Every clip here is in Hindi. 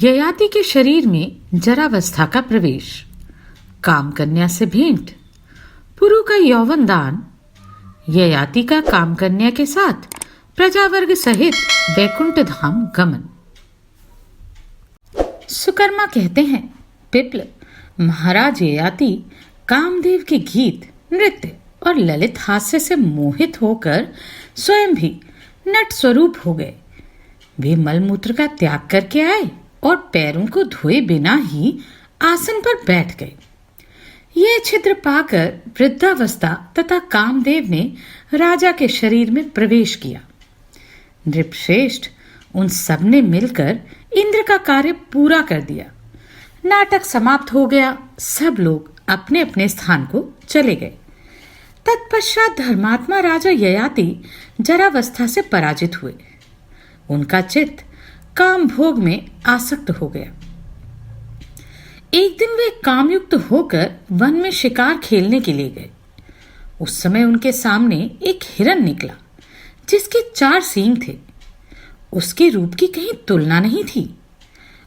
ययाति के शरीर में जरावस्था का प्रवेश, कामकन्या से भेंट, पुरु का यौवन दान, ययाति का कामकन्या के साथ प्रजावर्ग सहित वैकुंठ धाम गमन। सुकर्मा कहते हैं, पिप्ल महाराज ययाति कामदेव के गीत, नृत्य और ललित हास्य से मोहित होकर स्वयं भी नट स्वरूप हो गए। वे मलमूत्र का त्याग करके आए और पैरों को धोए बिना ही आसन पर बैठ गए। यह छिद्र पाकर वृद्धावस्था तथा कामदेव ने राजा के शरीर में प्रवेश किया। नृपश्रेष्ठ उन सब ने मिलकर इंद्र का कार्य पूरा कर दिया। नाटक समाप्त हो गया। सब लोग अपने अपने स्थान को चले गए। तत्पश्चात धर्मात्मा राजा ययाति जरावस्था से पराजित हुए। उनका चित्त काम भोग में आसक्त हो गया। एक दिन वे कामयुक्त होकर वन में शिकार खेलने के लिए गए। उस समय उनके सामने एक हिरन निकला जिसके 4 सींग थे। उसके रूप की कहीं तुलना नहीं थी।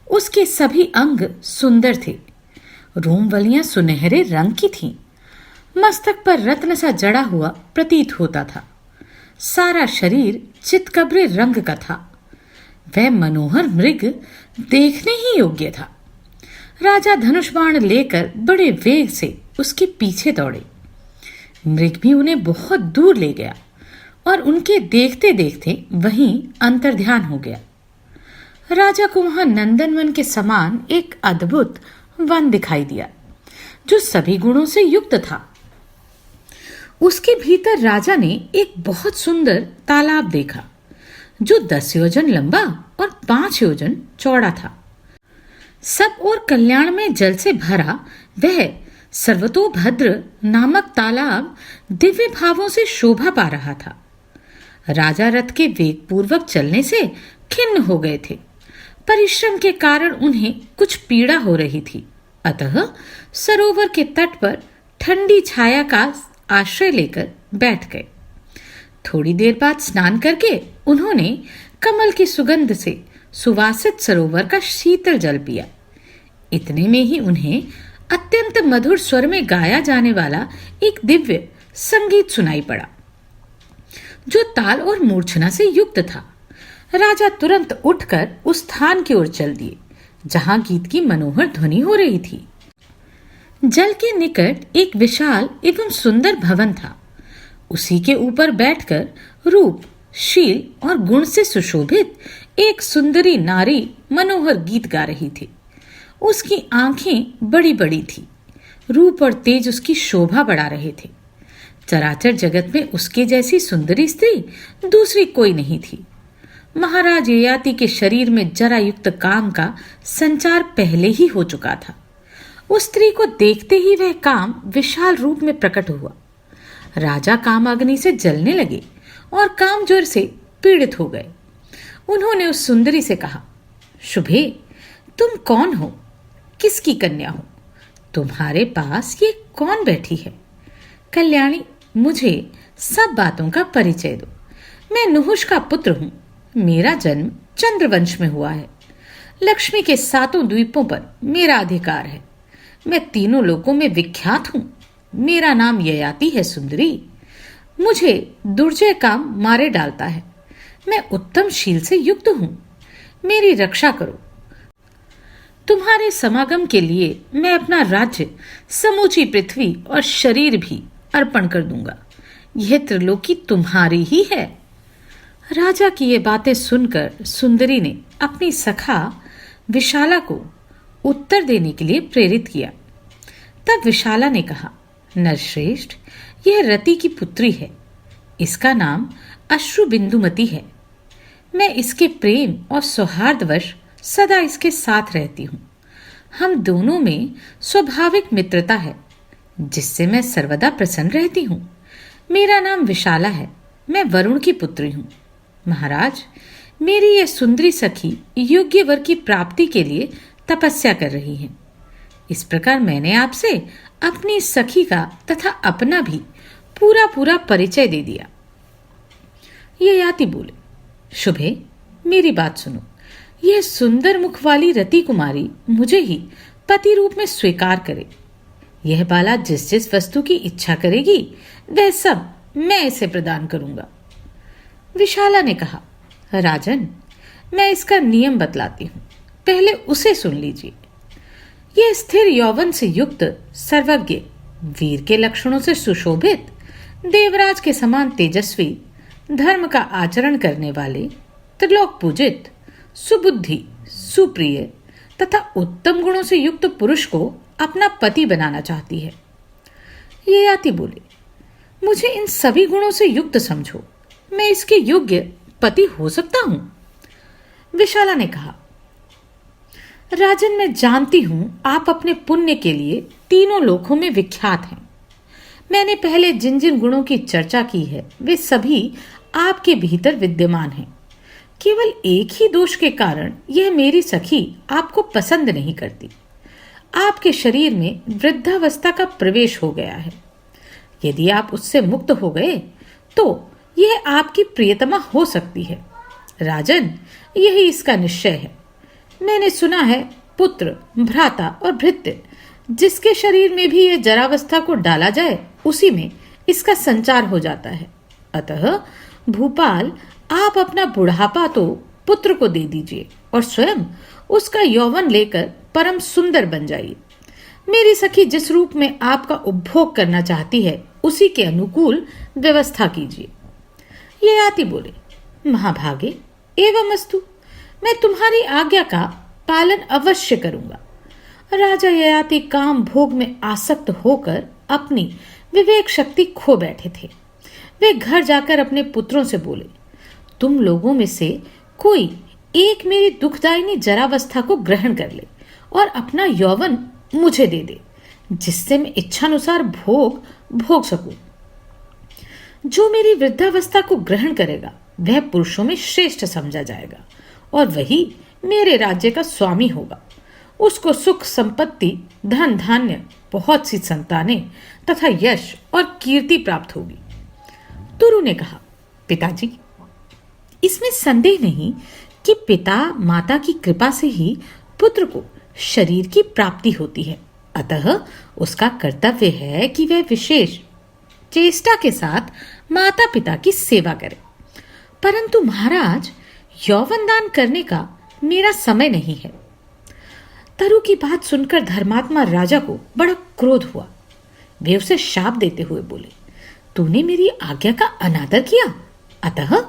उसके सभी अंग सुंदर थे। रोमवलियां सुनहरे रंग की थीं। मस्तक पर रत्न सा जड़ा हुआ प्रतीत होता था। सारा शरीर चितकबरे रंग का था। वह मनोहर मृग देखने ही योग्य था। राजा धनुष बाण लेकर बड़े वेग से उसके पीछे दौड़े। मृग भी उन्हें बहुत दूर ले गया और उनके देखते देखते वहीं अंतर्ध्यान हो गया। राजा को वहां नंदनवन के समान एक अद्भुत वन दिखाई दिया जो सभी गुणों से युक्त था। उसके भीतर राजा ने एक बहुत सुंदर तालाब देखा जो 10 योजन लंबा और 5 योजन चौड़ा था। सब और कल्याण में जल से भरा वह सर्वतोभद्र नामक तालाब दिव्य भावों से शोभा पा रहा था। राजा रथ के वेग पूर्वक चलने से खिन्न हो गए थे। परिश्रम के कारण उन्हें कुछ पीड़ा हो रही थी। अतः सरोवर के तट पर ठंडी छाया का आश्रय लेकर बैठ गए। थोड़ी देर बाद स्नान करके उन्होंने कमल की सुगंध से सुवासित सरोवर का शीतल जल पिया। इतने में ही उन्हें अत्यंत मधुर स्वर में गाया जाने वाला एक दिव्य संगीत सुनाई पड़ा जो ताल और मूर्छना से युक्त था। राजा तुरंत उठकर उस स्थान की ओर चल दिए जहां गीत की मनोहर ध्वनि हो रही थी। जल के निकट एक विशाल एवं सुंदर भवन था। उसी के ऊपर बैठकर रूप, शील और गुण से सुशोभित एक सुंदरी नारी मनोहर गीत गा रही थी। उसकी आंखें बड़ी बड़ी थी। रूप और तेज उसकी शोभा बढ़ा रहे थे। चराचर जगत में उसके जैसी सुंदरी स्त्री दूसरी कोई नहीं थी। महाराज ययाति के शरीर में जरा युक्त काम का संचार पहले ही हो चुका था। उस स्त्री को देखते ही वह काम विशाल रूप में प्रकट हुआ। राजा काम अग्नि से जलने लगे और काम ज्वर से पीड़ित हो गए। उन्होंने उस सुंदरी से कहा, शुभे, तुम कौन हो? किसकी कन्या हो? तुम्हारे पास ये कौन बैठी है? कल्याणी, मुझे सब बातों का परिचय दो। मैं नुहुष का पुत्र हूं। मेरा जन्म चंद्रवंश में हुआ है। लक्ष्मी के 7 द्वीपों पर मेरा अधिकार है। मैं तीनों लोकों में विख्यात हूं। मेरा नाम ययाति है। सुंदरी, मुझे दुर्जय काम मारे डालता है। मैं उत्तम शील से युक्त हूं। मेरी रक्षा करो। तुम्हारे समागम के लिए मैं अपना राज्य, समूची पृथ्वी और शरीर भी अर्पण कर दूंगा। यह त्रिलोकी तुम्हारी ही है। राजा की ये बातें सुनकर सुंदरी ने अपनी सखा विशाला को उत्तर देने के लिए प्रेरित किया। तब विशाला ने कहा, नरश्रेष्ठ, यह रति की पुत्री है। इसका नाम अश्रु बिंदुमती है। मैं इसके प्रेम और सौहार्दवश सदा इसके साथ रहती हूँ। हम दोनों में स्वाभाविक मित्रता है जिससे मैं सर्वदा प्रसन्न रहती हूँ। मेरा नाम विशाला है। मैं वरुण की पुत्री हूँ। महाराज, मेरी यह सुंदरी सखी योग्य वर की प्राप्ति के लिए तपस्या कर रही है। इस प्रकार मैंने आपसे अपनी सखी का तथा अपना भी पूरा पूरा परिचय दे दिया। ययाति बोले, शुभे, मेरी बात सुनो। यह सुंदर मुख वाली रति कुमारी मुझे ही पति रूप में स्वीकार करे। यह बाला जिस जिस वस्तु की इच्छा करेगी वह सब मैं इसे प्रदान करूंगा। विशाला ने कहा, राजन, मैं इसका नियम बतलाती हूं, पहले उसे सुन लीजिए। यह स्थिर यौवन से युक्त, सर्वज्ञ, वीर के लक्षणों से सुशोभित, देवराज के समान तेजस्वी, धर्म का आचरण करने वाले, त्रिलोक पूजित, सुबुद्धि, सुप्रिय तथा उत्तम गुणों से युक्त पुरुष को अपना पति बनाना चाहती है। ययाति बोले, मुझे इन सभी गुणों से युक्त समझो, मैं इसके योग्य पति हो सकता हूं? विशाला ने कहा, राजन, मैं जानती हूं आप अपने पुण्य के लिए तीनों लोकों में विख्यात हैं। मैंने पहले जिन जिन गुणों की चर्चा की है वे सभी आपके भीतर विद्यमान हैं। केवल एक ही दोष के कारण यह मेरी सखी आपको पसंद नहीं करती। आपके शरीर में वृद्धावस्था का प्रवेश हो गया है। यदि आप उससे मुक्त हो गए तो यह आपकी प्रियतमा हो सकती है। राजन, यही इसका निश्चय है। मैंने सुना है पुत्र, भ्राता और भृत्य जिसके शरीर में भी यह जरावस्था को डाला जाए उसी में इसका संचार हो जाता है। अतः भूपाल, आप अपना बुढ़ापा तो पुत्र को दे दीजिए और स्वयं उसका यौवन लेकर परम सुंदर बन जाइए। मेरी सखी जिस रूप में आपका उपभोग करना चाहती है उसी के अनुकूल व्यवस्था कीजिए। ययाति बोले, महाभागे, एवमस्तु, मैं तुम्हारी आज्ञा का पालन अवश्य करूंगा। राजा ययाति काम भोग में आसक्त होकर अपनी विवेक शक्ति खो बैठे थे। वे घर जाकर अपने पुत्रों से बोले, तुम लोगों में से कोई एक मेरी दुखदायिनी जरावस्था को ग्रहण कर ले और अपना यौवन मुझे दे दे, जिससे मैं इच्छानुसार भोग सकूं। जो मेरी वृद्धावस्था को ग्रहण करेगा वह पुरुषों में श्रेष्ठ समझा जाएगा और वही मेरे राज्य का स्वामी होगा। उसको सुख, संपत्ति, धन धान्य, बहुत सी संतानें तथा यश और कीर्ति प्राप्त होगी। तुरु ने कहा, पिताजी, इसमें संदेह नहीं कि पिता माता की कृपा से ही पुत्र को शरीर की प्राप्ति होती है। अतः उसका कर्तव्य है कि वह विशेष चेष्टा के साथ माता पिता की सेवा करे। परंतु महाराज, यौवन दान करने का मेरा समय नहीं है। तरु की बात सुनकर धर्मात्मा राजा को बड़ा क्रोध हुआ। वे उसे शाप देते हुए बोले, तूने मेरी आज्ञा का अनादर किया, अतः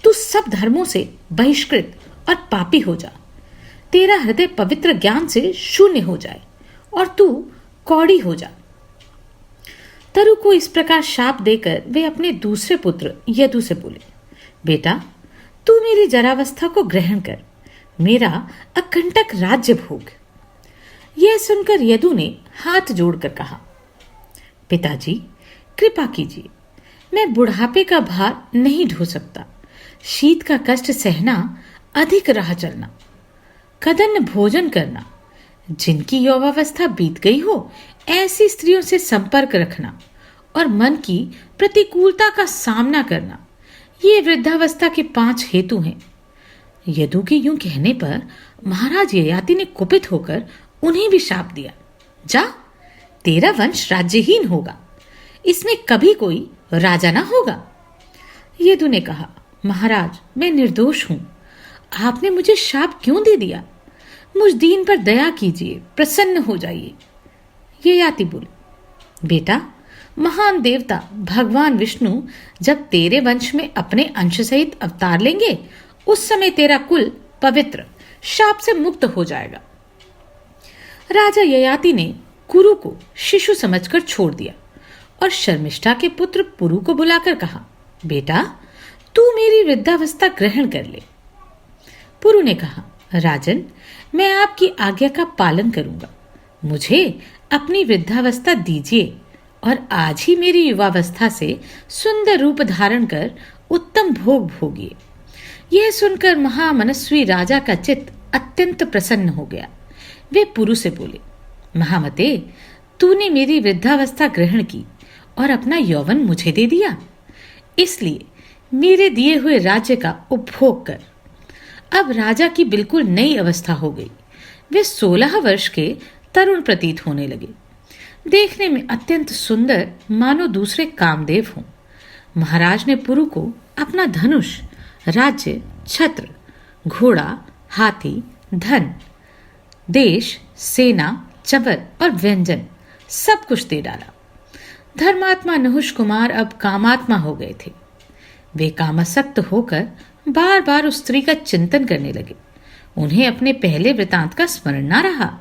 तू सब धर्मों से बहिष्कृत और पापी हो जा। तेरा हृदय पवित्र ज्ञान से शून्य हो जाए और तू कौड़ी हो जा। तरु को इस प्रकार शाप देकर वे अपने दूसरे पुत्र यदु से बोले, बेटा, तू मेरी जरावस्था को ग्रहण कर, मेरा अकंटक राज्य भोग। यह सुनकर यदु ने हाथ जोड़कर कहा, पिताजी, कृपा कीजिए, मैं बुढ़ापे का भार नहीं ढो सकता। शीत का कष्ट सहना, अधिक राह चलना, कदन्न भोजन करना, जिनकी यौवावस्था बीत गई हो ऐसी स्त्रियों से संपर्क रखना और मन की प्रतिकूलता का सामना करना, ये वृद्धावस्था के 5 हेतु हैं। यदु के यूं कहने पर महाराज ययाति ने कुपित होकर उन्हें भी शाप दिया, जा, तेरा वंश राज्यहीन होगा, इसमें कभी कोई राजा ना होगा। यदु ने कहा, महाराज, मैं निर्दोष हूं, आपने मुझे शाप क्यों दे दिया? मुझ दीन पर दया कीजिए, प्रसन्न हो जाइए। ययाति बोले, बेटा, महान देवता भगवान विष्णु जब तेरे वंश में अपने अंश सहित अवतार लेंगे उस समय तेरा कुल पवित्र, शाप से मुक्त हो जाएगा। राजा ययाति ने कुरु को शिशु समझकर छोड़ दिया और शर्मिष्ठा के पुत्र पुरु को बुलाकर कहा, बेटा, तू मेरी वृद्धावस्था ग्रहण कर ले। पुरु ने कहा, राजन, मैं आपकी आज्ञा का पालन करूंगा। मुझे अपनी वृद्धावस्था दीजिए और आज ही मेरी युवावस्था से सुंदर रूप धारण कर उत्तम भोग भोगिए। यह सुनकर महामनस्वी राजा का चित्त अत्यंत प्रसन्न हो गया। वे पुरु से बोले, महामते, तूने मेरी वृद्धावस्था ग्रहण की और अपना यौवन मुझे दे दिया, इसलिए मेरे दिए हुए राज्य का उपभोग कर। अब राजा की बिल्कुल नई अवस्था हो गई। वे 16 वर्ष के तरुण प्रतीत होने लगे, देखने में अत्यंत सुंदर, मानो दूसरे कामदेव हों। महाराज ने पुरु को अपना धनुष, राज्य, छत्र, घोड़ा, हाथी, धन, देश, सेना, चबर और व्यंजन सब कुछ दे डाला। धर्मात्मा नहुष कुमार अब कामात्मा हो गए थे। वे कामासक्त होकर बार बार उस स्त्री का चिंतन करने लगे। उन्हें अपने पहले वृतांत का स्मरण न रहा।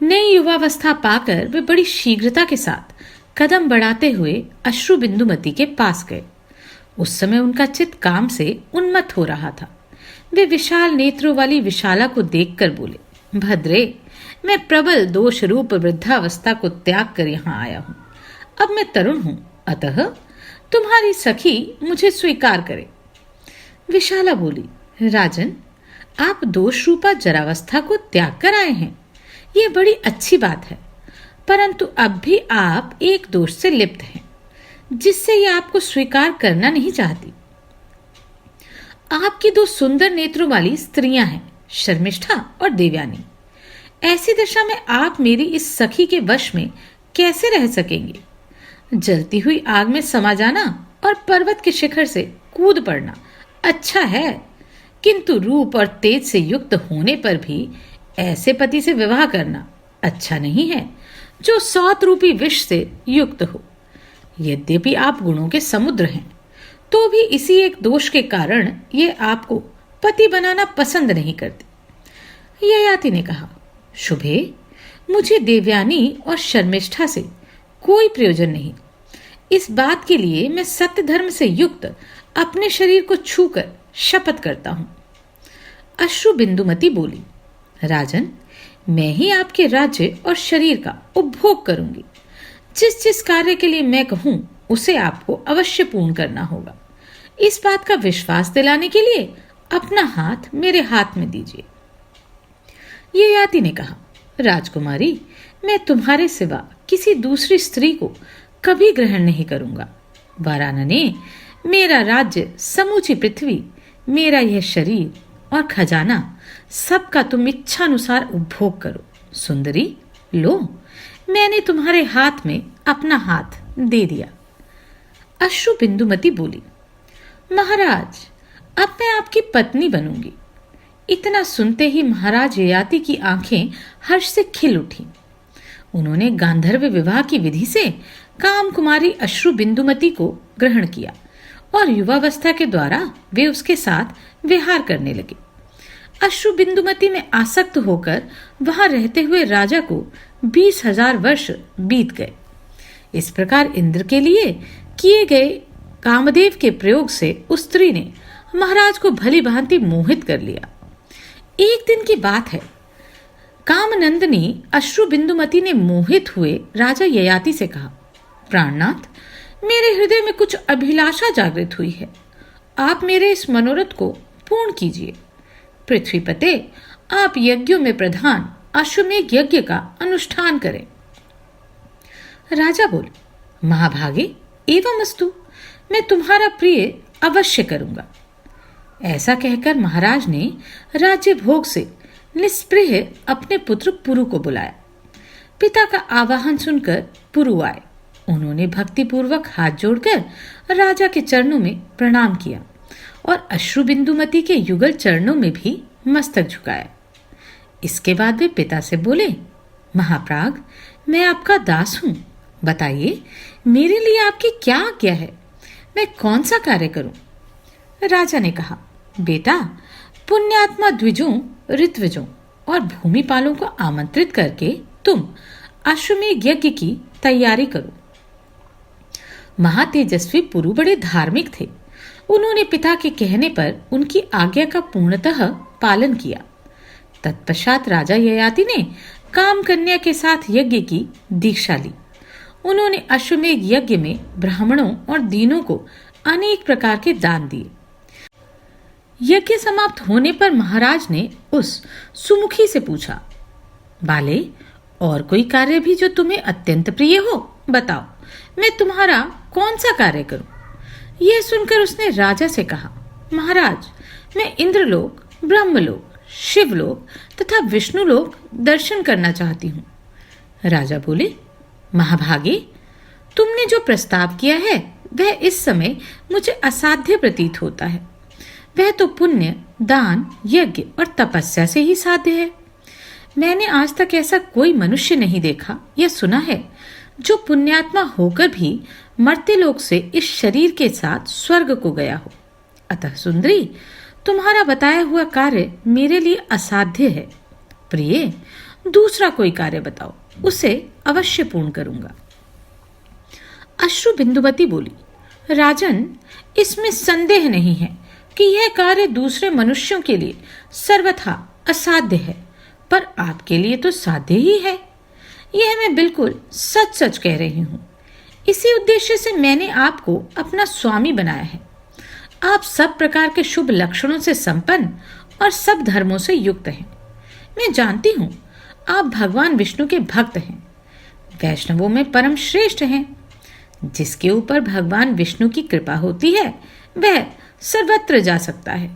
नई युवावस्था पाकर वे बड़ी शीघ्रता के साथ कदम बढ़ाते हुए अश्रु बिंदुमती के पास गए। उस समय उनका चित्त काम से उन्मत्त हो रहा था। वे विशाल नेत्रों वाली विशाला को देखकर बोले, भद्रे, मैं प्रबल दोष रूप वृद्धावस्था को त्याग कर यहाँ आया हूँ। अब मैं तरुण हूँ, अतः तुम्हारी सखी मुझे स्वीकार करे। विशाला बोली, राजन, आप दोष रूपा जरावस्था को त्याग कर आए हैं, ये बड़ी अच्छी बात है, परंतु अब भी आप एक दोष से लिप्त हैं, जिससे ये आपको स्वीकार करना नहीं चाहती। आपकी दो सुंदर नेत्रों वाली स्त्रियां हैं, शर्मिष्ठा और देवयानी। ऐसी दशा में आप मेरी इस सखी के वश में कैसे रह सकेंगे? जलती हुई आग में समा जाना और पर्वत के शिखर से कूद पड़ना अच्छा है, किंतु रूप और तेज से युक्त होने पर भी ऐसे पति से विवाह करना अच्छा नहीं है, जो सौत रूपी विष से युक्त हो। यद्यपि आप गुणों के समुद्र हैं, तो भी इसी एक दोष के कारण ये आपको पति बनाना पसंद नहीं करते। ययाति ने कहा, शुभे, मुझे देवयानी और शर्मिष्ठा से कोई प्रयोजन नहीं। इस बात के लिए मैं सत्य धर्म से युक्त अपने शरीर को छूकर शपथ करता हूं। अश्रु बिंदुमती बोली, राजन, मैं ही आपके राज्य और शरीर का उपभोग करूंगी। जिस जिस कार्य के लिए मैं कहूं उसे आपको अवश्य पूर्ण करना होगा। इस बात का विश्वास दिलाने के लिए अपना हाथ मेरे हाथ में दीजिए। ययाति ने कहा, राजकुमारी, मैं तुम्हारे सिवा किसी दूसरी स्त्री को कभी ग्रहण नहीं करूंगा। वारानने, मेरा राज्य, समूची पृथ्वी, मेरा यह शरीर और खजाना, सबका तुम इच्छानुसार उपभोग करो। सुंदरी, लो, मैंने तुम्हारे हाथ में अपना हाथ दे दिया। अश्रु बिंदुमती बोली, महाराज, अब मैं आपकी पत्नी बनूंगी। इतना सुनते ही महाराज ययाति की आंखें हर्ष से खिल उठी। उन्होंने गांधर्व विवाह की विधि से काम कुमारी अश्रु बिंदुमती को ग्रहण किया और युवावस्था के द्वारा वे उसके साथ विहार करने लगे। अश्रु बिंदुमती में आसक्त होकर वहां रहते हुए राजा को 20,000 वर्ष बीत गए। इस प्रकार इंद्र के लिए किए गए कामदेव के प्रयोग से उस स्त्री ने महाराज को भली भांति मोहित कर लिया। एक दिन की बात है, कामनंदिनी अश्रु बिंदुमती ने मोहित हुए राजा ययाति से कहा, प्राणनाथ, मेरे हृदय में कुछ अभिलाषा जागृत हुई है। आप मेरे इस मनोरथ को पूर्ण कीजिए। पृथ्वीपते, आप यज्ञों में प्रधान अश्वमेध यज्ञ का अनुष्ठान करें। राजा बोले, महाभागे, एवं अस्तु, मैं तुम्हारा प्रिय अवश्य करूंगा। ऐसा कहकर महाराज ने राज्य भोग से निस्पृह अपने पुत्र पुरु को बुलाया। पिता का आवाहन सुनकर पुरु आए। उन्होंने भक्तिपूर्वक हाथ जोड़कर राजा के चरणों में प्रणाम किया और अश्रु बिंदुमती के युगल चरणों में भी मस्तक झुकाया। इसके बाद वे पिता से बोले, महाप्राग, मैं आपका दास हूं। बताइए, मेरे लिए आपकी क्या आज्ञा है? मैं कौन सा कार्य करूं? राजा ने कहा, बेटा, पुण्यात्मा द्विजों, ऋत्विजों और भूमिपालों को आमंत्रित करके तुम अश्वमेध यज्ञ की तैयारी करो। महातेजस्वी पुरु बड़े धार्मिक थे। उन्होंने पिता के कहने पर उनकी आज्ञा का पूर्णतः पालन किया। तत्पश्चात राजा ययाति ने काम कन्या के साथ यज्ञ की दीक्षा ली। उन्होंने अश्वमेध यज्ञ में ब्राह्मणों और दीनों को अनेक प्रकार के दान दिए। यज्ञ समाप्त होने पर महाराज ने उस सुमुखी से पूछा, बाले, और कोई कार्य भी जो तुम्हें अत्यंत प्रिय हो, बताओ, मैं तुम्हारा कौन सा कार्य करूं? यह सुनकर उसने राजा से कहा, महाराज, मैं इंद्रलोक, ब्रह्मलोक, शिवलोक तथा विष्णुलोक दर्शन करना चाहती हूँ। राजा बोले, महाभागे, तुमने जो प्रस्ताव किया है वह इस समय मुझे असाध्य प्रतीत होता है। वह तो पुण्य, दान, यज्ञ और तपस्या से ही साध्य है। मैंने आज तक ऐसा कोई मनुष्य नहीं देखा या सुना है जो पुण्यात्मा होकर भी मर्त्य लोक से इस शरीर के साथ स्वर्ग को गया हो। अतः सुंदरी, तुम्हारा बताया हुआ कार्य मेरे लिए असाध्य है। प्रिय, दूसरा कोई कार्य बताओ, उसे अवश्य पूर्ण करूंगा। अश्रु बिंदुवती बोली, राजन, इसमें संदेह नहीं है कि यह कार्य दूसरे मनुष्यों के लिए सर्वथा असाध्य है, पर आपके लिए तो साध्य ही है। यह मैं बिल्कुल सच सच कह रही हूँ। इसी उद्देश्य से मैंने आपको अपना स्वामी बनाया है। आप सब प्रकार के शुभ लक्षणों से संपन्न और सब धर्मों से युक्त हैं। मैं जानती हूँ आप भगवान विष्णु के भक्त हैं, वैष्णवों में परम श्रेष्ठ हैं। जिसके ऊपर भगवान विष्णु की कृपा होती है वह सर्वत्र जा सकता है।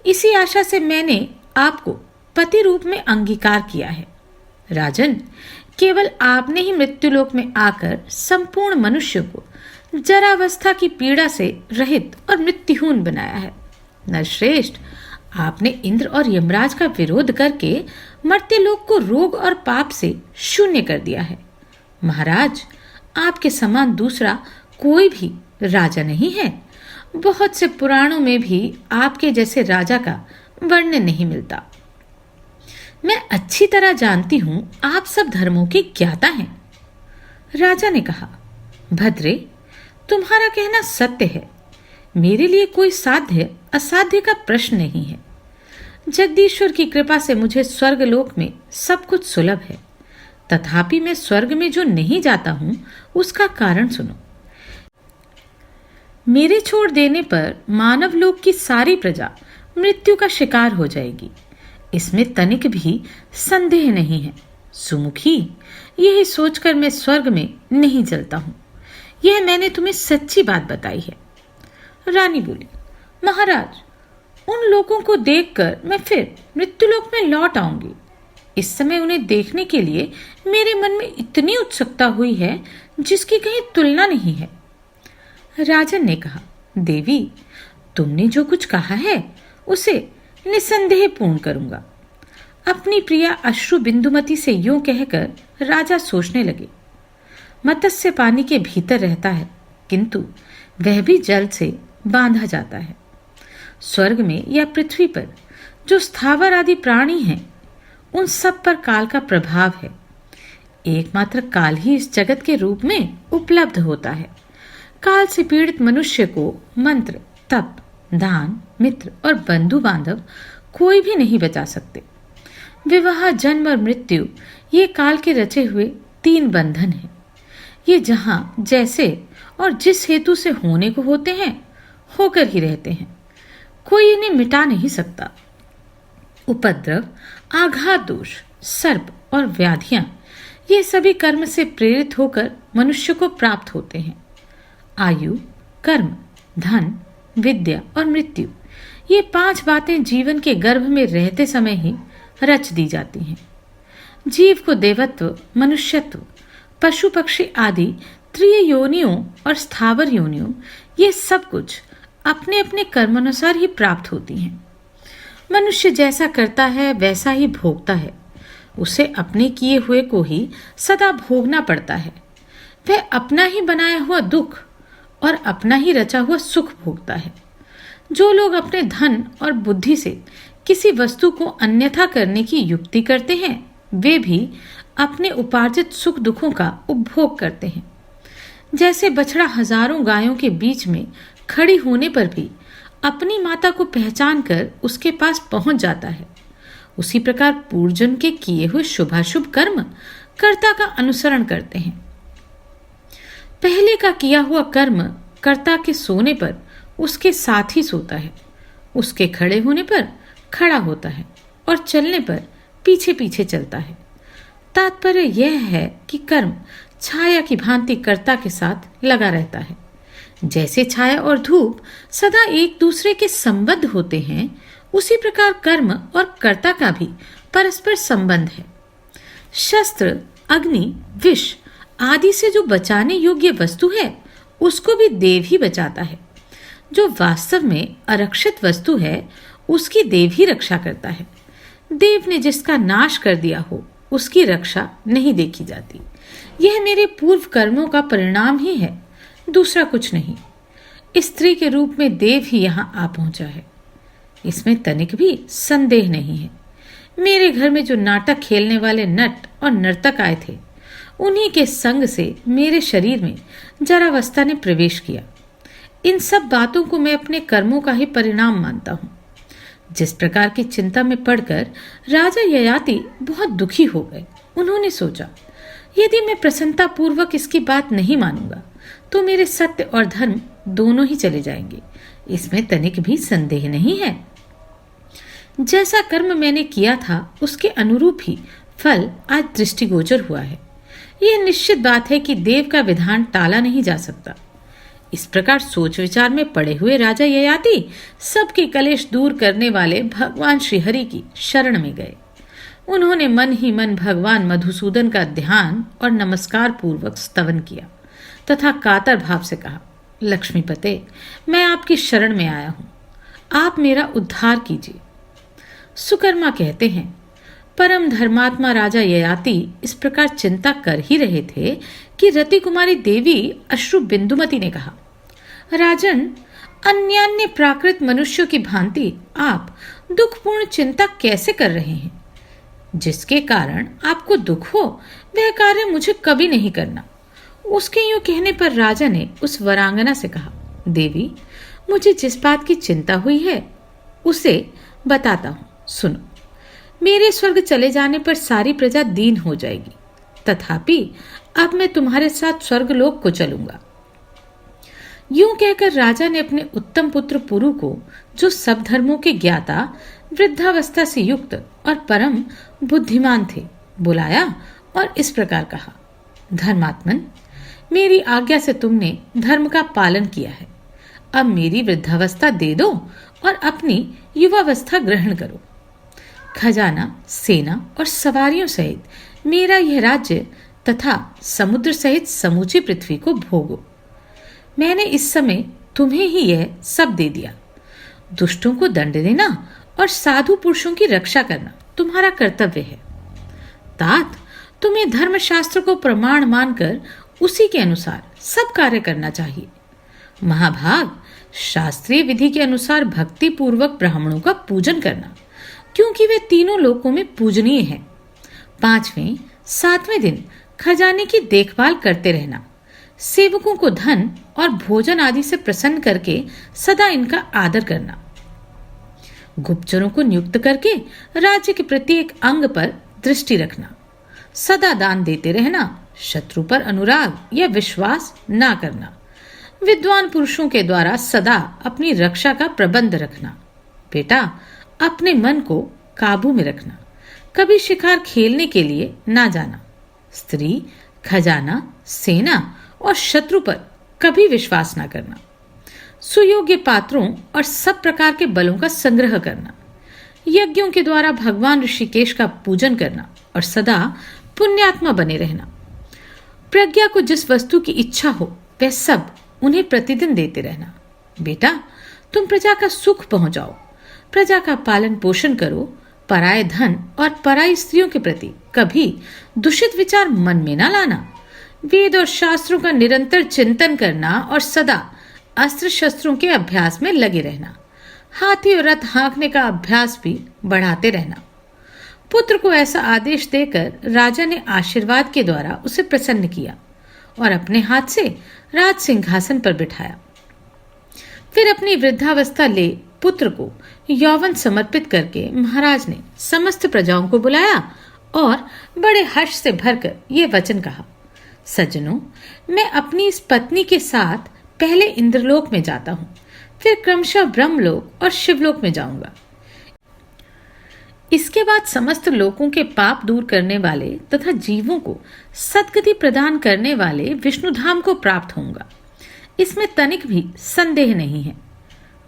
इसी आशा से मैंने आपको पति रूप में अंगीकार किया है। राजन, केवल आपने ही मृत्युलोक में आकर संपूर्ण मनुष्य को जरावस्था की पीड़ा से रहित और मृत्युहीन बनाया है। नरश्रेष्ठ, आपने इंद्र और यमराज का विरोध करके मर्त्यलोक को रोग और पाप से शून्य कर दिया है। महाराज, आपके समान दूसरा कोई भी राजा नहीं है। बहुत से पुराणों में भी आपके जैसे राजा का वर्णन नहीं मिलता। मैं अच्छी तरह जानती हूं आप सब धर्मों के ज्ञाता हैं। राजा ने कहा, भद्रे, तुम्हारा कहना सत्य है। मेरे लिए कोई साध्य असाध्य का प्रश्न नहीं है। जगदीश्वर की कृपा से मुझे स्वर्गलोक में सब कुछ सुलभ है। तथापि मैं स्वर्ग में जो नहीं जाता हूं उसका कारण सुनो। मेरे छोड़ देने पर मानव लोक की सारी प्रजा मृत्यु का शिकार हो जाएगी, इसमें तनिक भी संदेह नहीं है। सुमुखी, यही सोचकर मैं स्वर्ग में नहीं चलता हूं। यह मैंने तुम्हें सच्ची बात बताई है। रानी बोली, महाराज, उन लोगों को देखकर मैं फिर मृत्युलोक में लौट आऊंगी। इस समय उन्हें देखने के लिए मेरे मन में इतनी उत्सुकता हुई है जिसकी कहीं तुलना नहीं है। राजन ने कहा, देवी, तुमने जो कुछ कहा है उसे निसंदेह पूर्ण करूंगा। अपनी प्रिया अश्रु बिंदुमती से यूं कहकर राजा सोचने लगे। मत्स्य पानी के भीतर रहता है, किंतु वह भी जल से बांधा जाता है। स्वर्ग में या पृथ्वी पर जो स्थावर आदि प्राणी हैं, उन सब पर काल का प्रभाव है। एकमात्र काल ही इस जगत के रूप में उपलब्ध होता है। काल से पीड़ित मनुष्य को मंत्र, तप, दान, मित्र और बंधु बांधव कोई भी नहीं बचा सकते। विवाह, जन्म और मृत्यु ये काल के रचे हुए 3 बंधन हैं। ये जहां जैसे और जिस हेतु से होने को होते हैं होकर ही रहते हैं। कोई इन्हें मिटा नहीं सकता। उपद्रव, आघात दोष, सर्प और व्याधियां ये सभी कर्म से प्रेरित होकर मनुष्य को प्राप्त होते हैं। आयु, कर्म, धन, विद्या और मृत्यु ये 5 बातें जीवन के गर्भ में रहते समय ही रच दी जाती हैं। जीव को देवत्व, मनुष्यत्व, पशु पक्षी आदि त्रिय योनियों और स्थावर योनियों ये सब कुछ अपने अपने कर्मानुसार ही प्राप्त होती हैं। मनुष्य जैसा करता है वैसा ही भोगता है। उसे अपने किए हुए को ही सदा भोगना पड़ता है। वह अपना ही बनाया हुआ दुख और अपना ही रचा हुआ सुख भोगता है। जो लोग अपने धन और बुद्धि से किसी वस्तु को अन्यथा करने की युक्ति करते हैं, वे भी अपने उपार्जित सुख दुखों का उपभोग करते हैं। जैसे बछड़ा हजारों गायों के बीच में खड़ी होने पर भी अपनी माता को पहचान कर उसके पास पहुंच जाता है, उसी प्रकार पूर्वजन्म के किए हुए शुभाशुभ कर्म कर्ता का अनुसरण करते हैं। पहले का किया हुआ कर्म कर्ता के सोने पर उसके साथ ही सोता है, उसके खड़े होने पर खड़ा होता है और चलने पर पीछे पीछे चलता है। तात्पर्य यह है कि कर्म छाया की भांति कर्ता के साथ लगा रहता है। जैसे छाया और धूप सदा एक दूसरे के संबद्ध होते हैं, उसी प्रकार कर्म और कर्ता का भी परस्पर संबंध है। शस्त्र, अग्नि, विष आदि से जो बचाने योग्य वस्तु है, उसको भी देव ही बचाता है। जो वास्तव में अरक्षित वस्तु है, उसकी देव ही रक्षा करता है। देव ने जिसका नाश कर दिया हो, उसकी रक्षा नहीं देखी जाती। यह मेरे पूर्व कर्मों का परिणाम ही है, दूसरा कुछ नहीं। स्त्री के रूप में देव ही यहाँ आ पहुंचा है, इसमें तनिक भी संदेह नहीं है। मेरे घर में जो नाटक खेलने वाले नट और नर्तक आए थे, उन्हीं के संग से मेरे शरीर में जरावस्था ने प्रवेश किया। इन सब बातों को मैं अपने कर्मों का ही परिणाम मानता हूँ। जिस प्रकार की चिंता में पड़कर राजा ययाति बहुत दुखी हो गए। उन्होंने सोचा, यदि मैं प्रसन्नता पूर्वक इसकी बात नहीं मानूंगा तो मेरे सत्य और धर्म दोनों ही चले जाएंगे, इसमें तनिक भी संदेह नहीं है। जैसा कर्म मैंने किया था, उसके अनुरूप ही फल आज दृष्टिगोचर हुआ है। यह निश्चित बात है कि देव का विधान टाला नहीं जा सकता। इस प्रकार सोच विचार में पड़े हुए राजा ययाति सबके कलेश दूर करने वाले भगवान श्रीहरि की शरण में गए। उन्होंने मन ही मन भगवान मधुसूदन का ध्यान और नमस्कार पूर्वक स्तवन किया तथा कातर भाव से कहा, लक्ष्मीपते, मैं आपकी शरण में आया हूं, आप मेरा उद्धार कीजिए। सुकर्मा कहते हैं, परम धर्मात्मा राजा ययाति इस प्रकार चिंता कर ही रहे थे कि रति कुमारी देवी अश्रु बिंदुमती ने कहा, राजन, अन्यान्य प्राकृत मनुष्यों की भांति आप दुखपूर्ण चिंता कैसे कर रहे हैं? जिसके कारण आपको दुख हो, वह कार्य मुझे कभी नहीं करना। उसके यूं कहने पर राजा ने उस वरांगना से कहा, देवी, मुझे जिस बात की चिंता हुई है उसे बताता हूं, सुनो। मेरे स्वर्ग चले जाने पर सारी प्रजा दीन हो जाएगी, तथापि अब मैं तुम्हारे साथ स्वर्गलोक को चलूंगा। यूं कहकर राजा ने अपने उत्तम पुत्र पुरु को, जो सब धर्मों के ज्ञाता, वृद्धावस्था से युक्त और परम बुद्धिमान थे, बुलाया और इस प्रकार कहा, धर्मात्मन, मेरी आज्ञा से तुमने धर्म का पालन किया है। अब मेरी वृद्धावस्था दे दो और अपनी युवावस्था ग्रहण करो। खजाना, सेना और सवारियों सहित मेरा यह राज्य तथा समुद्र सहित समूची पृथ्वी को भोगो। मैंने इस समय तुम्हें ही यह सब दे दिया। दुष्टों को दंड देना और साधु पुरुषों की रक्षा करना तुम्हारा कर्तव्य है। तात, तुम्हें धर्मशास्त्र को प्रमाण मानकर उसी के अनुसार सब कार्य करना चाहिए। महाभाग, शास्त्रीय विधि के अनुसार भक्ति पूर्वक ब्राह्मणों का पूजन करना, क्योंकि वे तीनों लोकों में पूजनीय हैं। 5वें, 7वें दिन खजाने की देखभाल करते रहना। सेवकों को धन और भोजन आदि से प्रसन्न करके सदा इनका आदर करना। गुप्तचरों को नियुक्त करके राज्य के प्रत्येक अंग पर दृष्टि रखना। सदा दान देते रहना। शत्रु पर अनुराग या विश्वास ना करना। विद्वान पुरुषों के द्वारा सदा अपनी रक्षा का प्रबंध रखना। बेटा, अपने मन को काबू में रखना। कभी शिकार खेलने के लिए ना जाना। स्त्री, खजाना, सेना और शत्रु पर कभी विश्वास ना करना। सुयोग्य पात्रों और सब प्रकार के बलों का संग्रह करना। यज्ञों के द्वारा भगवान ऋषिकेश का पूजन करना और सदा पुण्यात्मा बने रहना। प्रज्ञा को जिस वस्तु की इच्छा हो वह सब उन्हें प्रतिदिन देते रहना। बेटा, तुम प्रजा का सुख पहुंचाओ, प्रजा का पालन पोषण करो। पराये धन और पराई स्त्रियों के प्रति कभी दूषित विचार मन में ना लाना। वेद और शास्त्रों का निरंतर चिंतन करना और सदा अस्त्र शस्त्रों के अभ्यास में लगे रहना। हाथी और रथ हाँकने का अभ्यास भी बढ़ाते रहना। पुत्र को ऐसा आदेश देकर राजा ने आशीर्वाद के द्वारा उसे प्रसन्न किया और अपने हाथ से राज सिंहासन पर बिठाया। फिर अपनी वृद्धावस्था ले पुत्र को यौवन समर्पित करके महाराज ने समस्त प्रजाओं को बुलाया और बड़े हर्ष से भरकर ये वचन कहा, सज्जनों, मैं अपनी इस पत्नी के साथ पहले इंद्रलोक में जाता हूं, फिर क्रमशः ब्रह्मलोक और शिवलोक में जाऊंगा। इसके बाद समस्त लोकों के पाप दूर करने वाले तथा जीवों को सद्गति प्रदान करने वाले विष्णुधाम को प्राप्त होऊंगा। इसमें तनिक भी संदेह नहीं है।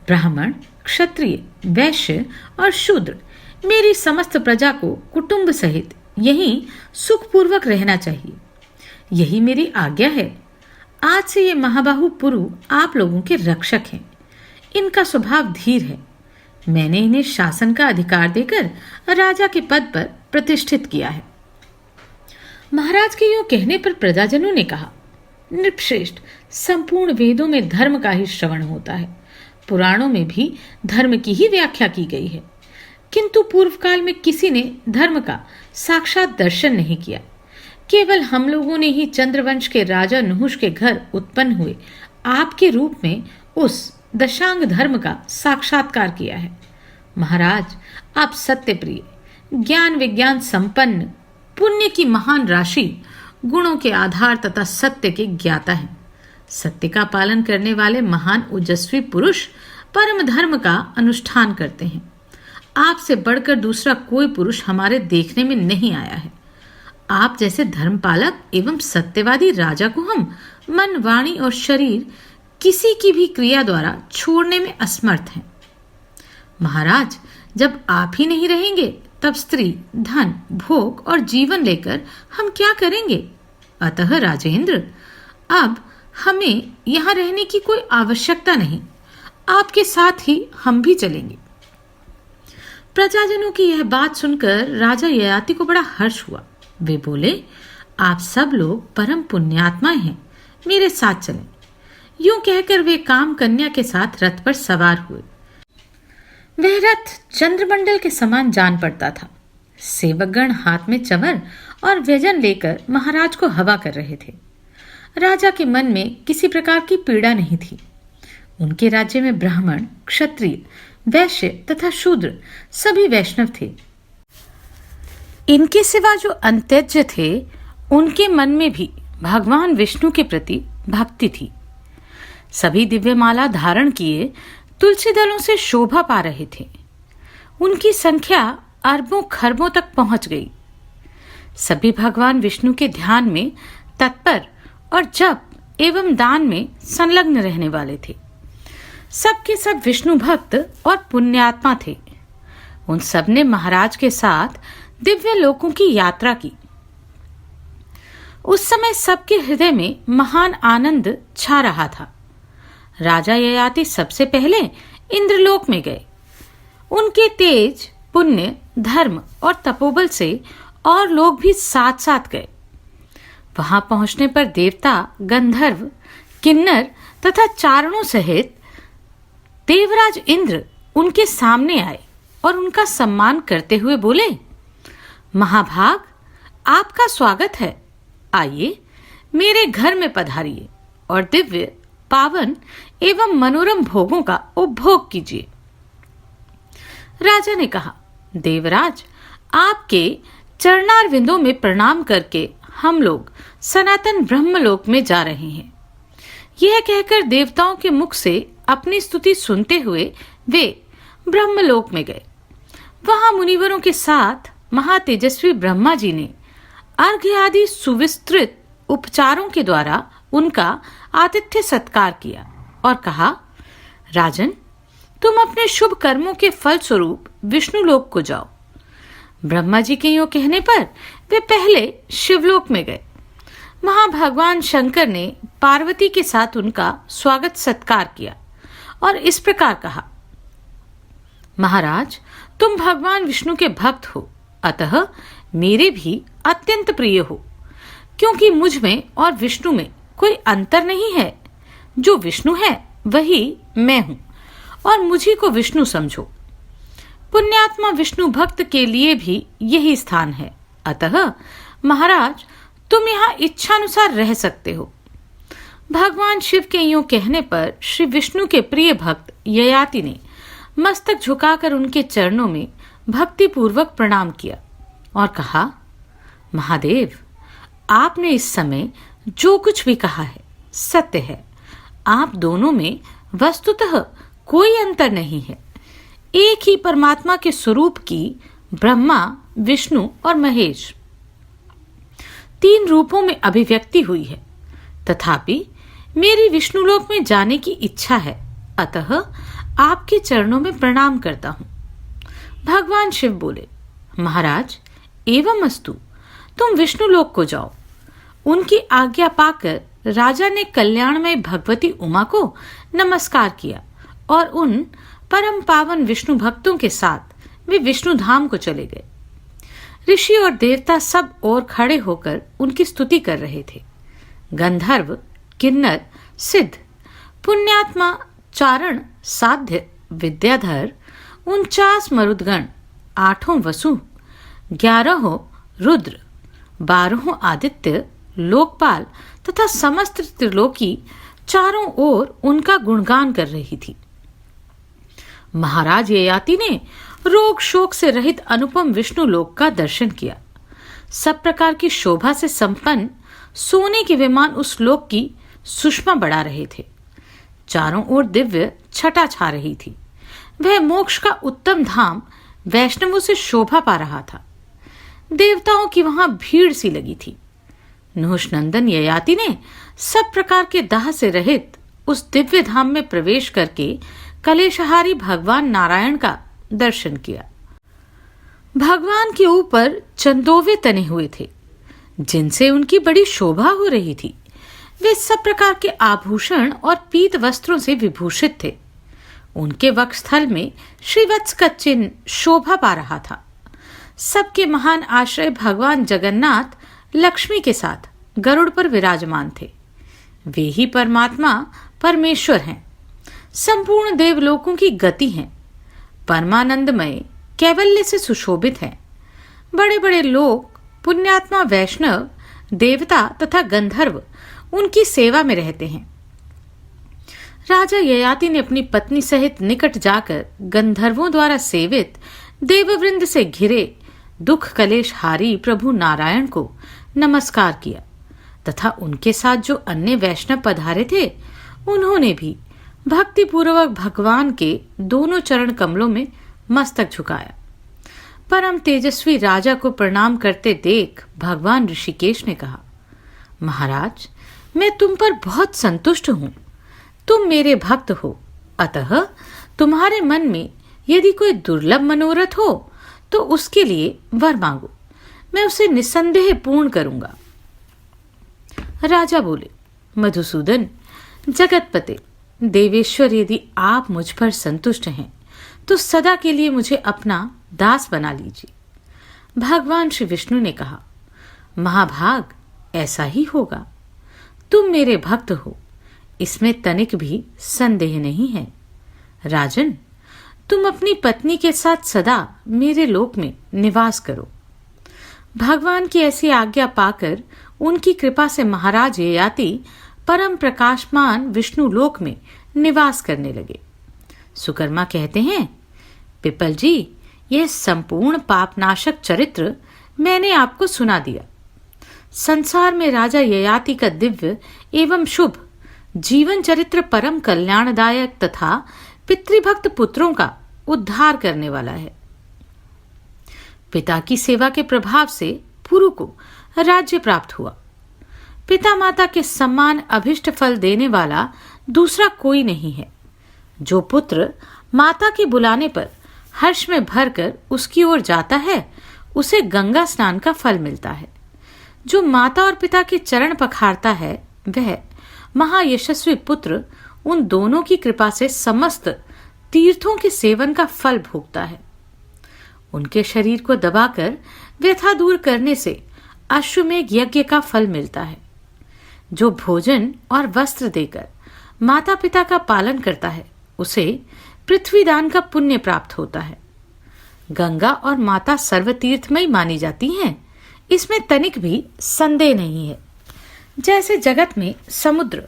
ब्राह्मण, क्षत्रिय, वैश्य और शूद्र मेरी समस्त प्रजा को कुटुंब सहित यहीं सुखपूर्वक रहना चाहिए। यही मेरी आज्ञा है। आज से ये महाबाहु पुरु आप लोगों के रक्षक हैं। इनका स्वभाव धीर है। मैंने इन्हें शासन का अधिकार देकर राजा के पद पर प्रतिष्ठित किया है। महाराज के यूं कहने पर प्रजाजनों ने कहा, नृपश्रेष्ठ, संपूर्ण वेदों में धर्म का ही श्रवण होता है। पुराणों में भी धर्म की ही व्याख्या की गई है, किंतु पूर्व काल में किसी ने धर्म का साक्षात दर्शन नहीं किया। केवल हम लोगों ने ही चंद्रवंश के राजा नहुष के घर उत्पन्न हुए आपके रूप में उस दशांग धर्म का साक्षात्कार किया है। महाराज, आप सत्य प्रिय, ज्ञान विज्ञान संपन्न, पुण्य की महान राशि, गुणों के आधार तथा सत्य के ज्ञाता हैं। सत्य का पालन करने वाले महान ओजस्वी पुरुष परम धर्म का अनुष्ठान करते हैं। आपसे बढ़कर दूसरा कोई पुरुष हमारे देखने में नहीं आया है। आप जैसे धर्मपालक एवं सत्यवादी राजा को हम मन, वाणी और शरीर किसी की भी क्रिया द्वारा छोड़ने में असमर्थ हैं। महाराज, जब आप ही नहीं रहेंगे तब स्त्री, धन, भोग और जीवन लेकर हम क्या करेंगे? अतः राजेंद्र, अब हमें यहाँ रहने की कोई आवश्यकता नहीं। आपके साथ ही हम भी चलेंगे। प्रजाजनों की यह बात सुनकर राजा ययाति को बड़ा हर्ष हुआ। वे बोले, आप सब लोग परम पुण्यात्माएं हैं, मेरे साथ चलें। यूं कहकर वे काम कन्या के साथ रथ पर सवार हुए। वह रथ चंद्रमंडल के समान जान पड़ता था। सेवकगण हाथ में चमर और व्यजन लेकर महाराज को हवा कर रहे थे। राजा के मन में किसी प्रकार की पीड़ा नहीं थी। उनके राज्य में ब्राह्मण, क्षत्रिय, वैश्य तथा शूद्र सभी वैष्णव थे। इनके सिवा जो अंत्यज थे, उनके मन में भी भगवान विष्णु के प्रति भक्ति थी। सभी दिव्यमाला धारण किए तुलसी दलों से शोभा पा रहे थे। उनकी संख्या अरबों खरबों तक पहुंच गई। सभी भगवान विष्णु के ध्यान में तत्पर और जप एवं दान में संलग्न रहने वाले थे। सबके सब विष्णु भक्त और पुण्यात्मा थे। उन सब ने महाराज के साथ दिव्य लोकों की यात्रा की। उस समय सबके हृदय में महान आनंद छा रहा था। राजा ययाति सबसे पहले इंद्रलोक में गए। उनके तेज, पुण्य, धर्म और तपोबल से और लोग भी साथ साथ गए। वहां पहुंचने पर देवता, गंधर्व, किन्नर तथा चारणों सहित देवराज इंद्र उनके सामने आए और उनका सम्मान करते हुए बोले, महाभाग, आपका स्वागत है। आइए, मेरे घर में पधारिए और दिव्य, पावन एवं मनोरम भोगों का उपभोग कीजिए। राजा ने कहा, देवराज, आपके चरणारविंदों में प्रणाम करके हम लोग सनातन ब्रह्मलोक में जा रहे हैं। यह कहकर देवताओं के मुख से अपनी स्तुति सुनते हुए वे ब्रह्मलोक में गए। वहां मुनिवरों के साथ महातेजस्वी ब्रह्मा जी ने अर्घ्य आदि सुविस्तृत उपचारों के द्वारा उनका आतिथ्य सत्कार किया और कहा, राजन, तुम अपने शुभ कर्मों के फल स्वरूप विष्णु लोक को जाओ। ब्रह्मा जी के यूं कहने पर वे पहले शिवलोक में गए। वहां भगवान शंकर ने पार्वती के साथ उनका स्वागत सत्कार किया और इस प्रकार कहा, महाराज, तुम भगवान विष्णु के भक्त हो, अतः मेरे भी अत्यंत प्रिय हो, क्योंकि मुझ में और विष्णु में कोई अंतर नहीं है। जो विष्णु है वही मैं हूं और मुझी को विष्णु समझो। पुण्यात्मा विष्णु भक्त के लिए भी यही स्थान है। अतः महाराज, तुम यहाँ इच्छानुसार रह सकते हो। भगवान शिव के यूं कहने पर श्री विष्णु के प्रिय भक्त ययाति ने मस्तक झुकाकर उनके चरणों में भक्ति पूर्वक प्रणाम किया और कहा, महादेव, आपने इस समय जो कुछ भी कहा है सत्य है। आप दोनों में वस्तुतः कोई अंतर नहीं है। एक ही परमात्मा के स्वरूप की ब्रह्मा, विष्णु और महेश 3 रूपों में अभिव्यक्ति हुई है। तथापि मेरी विष्णुलोक में जाने की इच्छा है, अतः आपके चरणों में प्रणाम करता हूं। भगवान शिव बोले, महाराज एवं अस्तु, तुम विष्णुलोक को जाओ। उनकी आज्ञा पाकर राजा ने कल्याणमय भगवती उमा को नमस्कार किया और उन परम पावन विष्णु भक्तों के साथ वे विष्णु धाम को चले गए। ऋषि और देवता सब और खड़े होकर उनकी स्तुति कर रहे थे। गंधर्व, किन्नर, सिद्ध, पुण्यात्मा, चारण, साध्य, विद्याधर, 49 मरुदगण, 8 वसु, 11 रुद्र, 12 आदित्य, लोकपाल तथा समस्त त्रिलोकी चारों ओर उनका गुणगान कर रही थी। महाराज ययाति ने रोग शोक से रहित अनुपम विष्णु लोक का दर्शन किया। सब प्रकार की शोभा से संपन्न सोने के विमान उस लोक की सुषमा बढ़ा रहे थे। चारों ओर दिव्य छटा छा रही थी। वह मोक्ष का उत्तम धाम वैष्णवों से शोभा पा रहा था। देवताओं की वहां भीड़ सी लगी थी। नहुष नंदन ययाति ने सब प्रकार के दाह से रहित उस दिव्य धाम में प्रवेश करके कलेशहारी भगवान नारायण का दर्शन किया। भगवान के ऊपर चंदोवे तने हुए थे, जिनसे उनकी बड़ी शोभा हो रही थी। वे सब प्रकार के आभूषण और पीत वस्त्रों से विभूषित थे। उनके वक्षस्थल में श्रीवत्स का चिन्ह शोभा पा रहा था। सबके महान आश्रय भगवान जगन्नाथ लक्ष्मी के साथ गरुड़ पर विराजमान थे। वे ही परमात्मा परमेश्वर हैं, संपूर्ण देवलोकों की गति हैं, परमानंदमय, कैवल्य से सुशोभित हैं। बड़े बड़े लोग, पुण्यात्मा, वैष्णव, देवता तथा गंधर्व उनकी सेवा में रहते हैं। राजा ययाति ने अपनी पत्नी सहित निकट जाकर गंधर्वों द्वारा सेवित देववृंद से घिरे दुख कलेश हारी प्रभु नारायण को नमस्कार किया तथा उनके साथ जो अन्य वैष्णव पधारे थे उन्होंने भी भक्ति पूर्वक भगवान के दोनों चरण कमलों में मस्तक झुकाया। परम तेजस्वी राजा को प्रणाम करते देख भगवान ऋषिकेश ने कहा, महाराज मैं तुम पर बहुत संतुष्ट हूं। तुम मेरे भक्त हो, अतः तुम्हारे मन में यदि कोई दुर्लभ मनोरथ हो तो उसके लिए वर मांगो, मैं उसे निसंदेह पूर्ण करूंगा। राजा बोले, मधुसूदन, जगतपते, देवेश्वर, यदि आप मुझ पर संतुष्ट हैं तो सदा के लिए मुझे अपना दास बना लीजिए। भगवान श्री विष्णु ने कहा, महाभाग ऐसा ही होगा। तुम मेरे भक्त हो, इसमें तनिक भी संदेह नहीं है। राजन, तुम अपनी पत्नी के साथ सदा मेरे लोक में निवास करो। भगवान की ऐसी आज्ञा पाकर उनकी कृपा से महाराज ययाति परम प्रकाशमान विष्णु लोक में निवास करने लगे। सुकर्मा कहते हैं, पिपल जी, यह संपूर्ण पापनाशक चरित्र मैंने आपको सुना दिया। संसार में राजा ययाति का दिव्य एवं शुभ जीवन चरित्र परम कल्याणदायक तथा पितृभक्त पुत्रों का उद्धार करने वाला है। पिता की सेवा के प्रभाव से पुरु को राज्य प्राप्त हुआ। पिता माता के समान अभिष्ट फल देने वाला दूसरा कोई नहीं है। जो पुत्र माता के बुलाने पर हर्ष में भरकर उसकी ओर जाता है, उसे गंगा स्नान का फल मिलता है। जो माता और पिता के चरण पखारता है, वह महायशस्वी पुत्र उन दोनों की कृपा से समस्त तीर्थों के सेवन का फल भोगता है। उनके शरीर को दबाकर व्यथा दूर करने से अश्वमेघ यज्ञ का फल मिलता है। जो भोजन और वस्त्र देकर माता पिता का पालन करता है, उसे पृथ्वी दान का पुण्य प्राप्त होता है। गंगा और माता सर्वतीर्थमयी मानी जाती हैं, इसमें तनिक भी संदेह नहीं है। जैसे जगत में समुद्र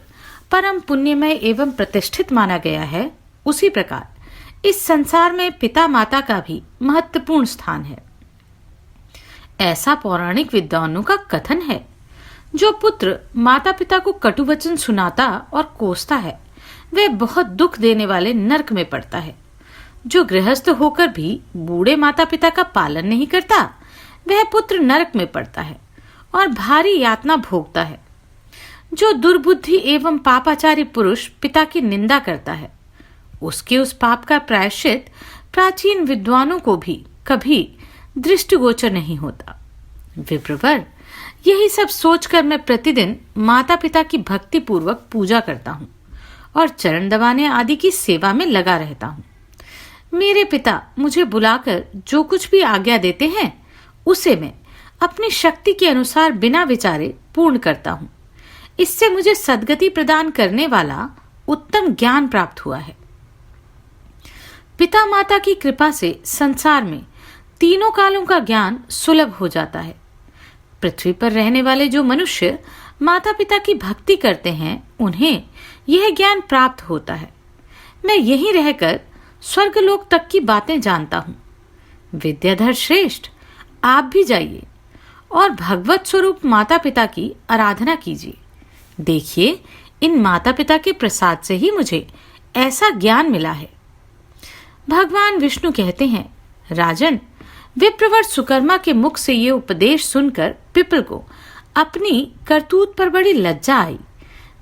परम पुण्यमय एवं प्रतिष्ठित माना गया है, उसी प्रकार इस संसार में पिता माता का भी महत्वपूर्ण स्थान है। ऐसा पौराणिक विद्वानों का कथन है, जो पुत्र माता पिता को कटु वचन सुनाता और कोसता है, वह बहुत दुख देने वाले नरक में पड़ता है। जो गृहस्थ होकर भी बूढ़े माता पिता का पालन नहीं करता, वह पुत्र नरक में पड़ता है और भारी यातना भोगता है। जो दुर्बुद्धि एवं पापाचारी पुरुष पिता की निंदा करता है, उसके उस पाप का प्रायश्चित प्राचीन विद्वानों को भी कभी दृष्टिगोचर नहीं होता। विप्रवर, यही सब सोचकर मैं प्रतिदिन माता पिता की भक्ति पूर्वक पूजा करता हूँ और चरण दबाने आदि की सेवा में लगा रहता हूँ। मेरे पिता मुझे बुलाकर जो कुछ भी आज्ञा देते हैं उसे मैं अपनी शक्ति के अनुसार बिना विचारे पूर्ण करता हूँ। इससे मुझे सद्गति प्रदान करने वाला उत्तम ज्ञान प्राप्त हुआ है। पिता माता की कृपा से संसार में तीनों कालों का ज्ञान सुलभ हो जाता है। पृथ्वी पर रहने वाले जो मनुष्य माता पिता की भक्ति करते हैं उन्हें यह ज्ञान प्राप्त होता है। मैं यहीं रहकर स्वर्गलोक तक की बातें जानता हूँ। विद्याधर श्रेष्ठ, आप भी जाइए और भगवत स्वरूप माता पिता की आराधना कीजिए। देखिए, इन माता पिता के प्रसाद से ही मुझे ऐसा ज्ञान मिला है। भगवान विष्णु कहते हैं, राजन, विप्रवर सुकर्मा के मुख से ये उपदेश सुनकर पिपल को अपनी करतूत पर बड़ी लज्जा आई।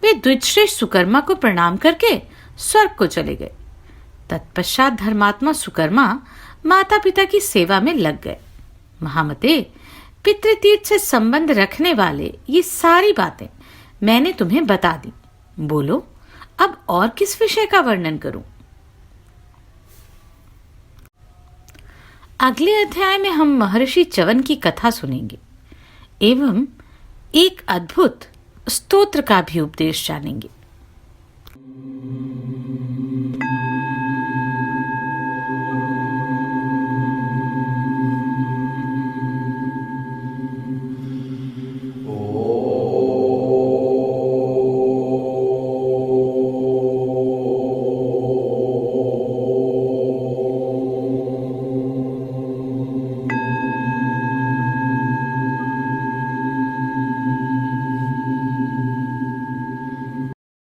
वे द्विजश्रेष्ठ सुकर्मा को प्रणाम करके स्वर्ग को चले गए। तत्पश्चात धर्मात्मा सुकर्मा माता पिता की सेवा में लग गए। महामते, पितृतीर्थ से संबंध रखने वाले ये सारी बातें मैंने तुम्हें बता दी। बोलो, अब और किस विषय का वर्णन करूं? अगले अध्याय में हम महर्षि च्यवन की कथा सुनेंगे एवं एक अद्भुत स्तोत्र का भी उपदेश जानेंगे।